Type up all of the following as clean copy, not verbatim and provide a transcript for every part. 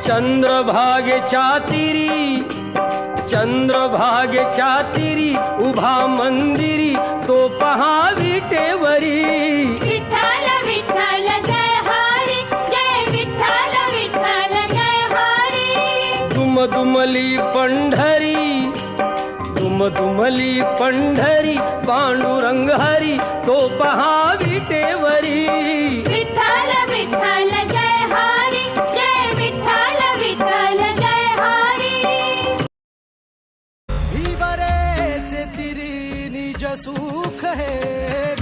चंद्रभागेच्या तीरी उभा मंदिरी तो पहा विटेवरी। विठ्ठल विठ्ठल जय हरी, जय विठ्ठल विठ्ठल जय हरी। दुमदुमली पंढरी पांडुरंग हरी तो पहा विटेवरी। विठ्ठल विठ्ठल जय हरी, जय विठ्ठल विठ्ठल जय हरी। भीवरेचे तिरी निज सुख है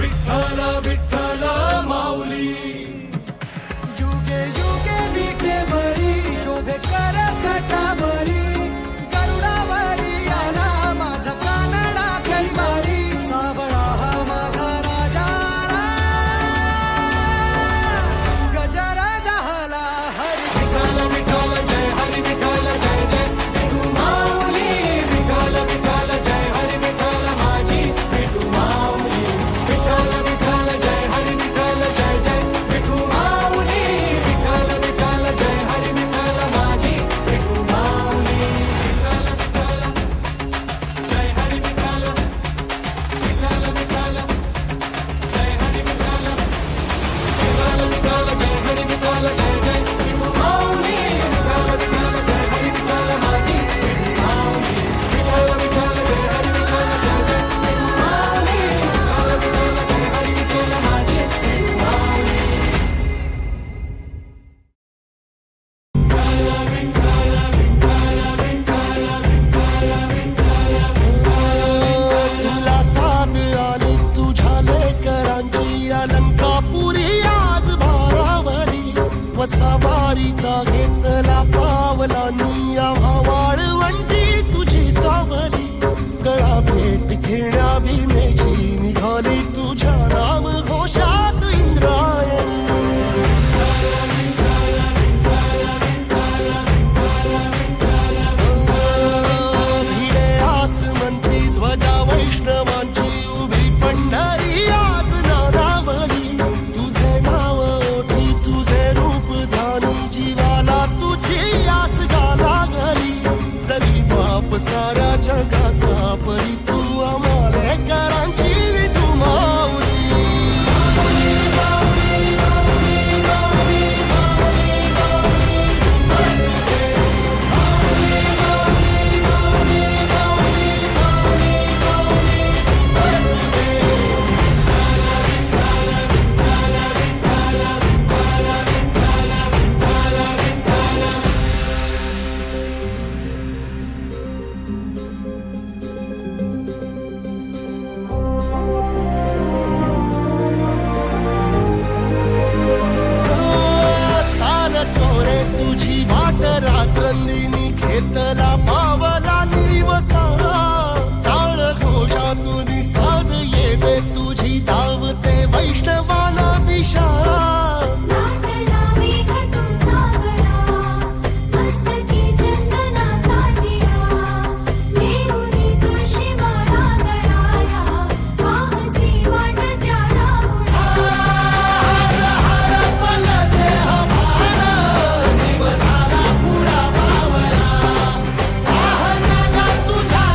विठ्ठल विठ्ठल माऊली। युगे युगे विटेवरी शोभे कर छटावरी। गरुडावरी आला माझा कानडा कैवारी। सावळा हा माझा राजा गजरा झाला हरी। विठ्ठल विठ्ठल जय हरी विठ्ठल जय जय विठू माऊली। विठ्ठल विठ्ठल जय हरी विठ्ठल माझी विठू माऊली। विठ्ठल विठ्ठल जय हरी विठ्ठल जय जय विठू माऊली। विठ्ठल विठ्ठल जय हरी विठ्ठल माझी विठू माऊली। विठ्ठल विठ्ठल जय हरी विठ्ठल, विठ्ठल विठ्ठल जय हरी विठ्ठल। विठ्ठल विठ्ठल जय हरी विठ्ठल जय जय विठू माऊली। विठ्ठल विठ्ठल जय हरी विठ्ठल माझी विठू माऊली। विठ्ठल विठ्ठल जय हरी विठ्ठल जय जय विठू माऊली। विठ्ठल विठ्ठल जय हरी विठ्ठल माझी विठू माऊली। तुला साथ आली तुझ्या लेकरांची अलंकापुरी आज भारावरी। वसावारीचा घेतला पावलांनी आम्हा वाळवंटी तुझी सावली। गळा भेट घेण्या भीमेची निघाली तुझ्या नाम घोषात इंद्रायणी। भिडे आसमंती ध्वजा वैष्णवांची उभी पंढरी आज नारावली। तुझे नाव ओठी तुझे रूप ध्यानी जीवाला तुझी आस गाला गली। जरी बाप साऱ्या जगाचा परी तू आम्हाला करांची विठू माऊली। चालत रे तुझी वाट रात्रंदिनी घेतला पावला निवसा। टाळ घोषातून साध येते तुझी धावते वैष्णवाला दिशा। लाटला मेघ तू सागरा, मस्तकी चंदना ताटिया। देऊनी तुळशी माळा गळाया, वाहसी वाट त्या राहुळा। तुझ्या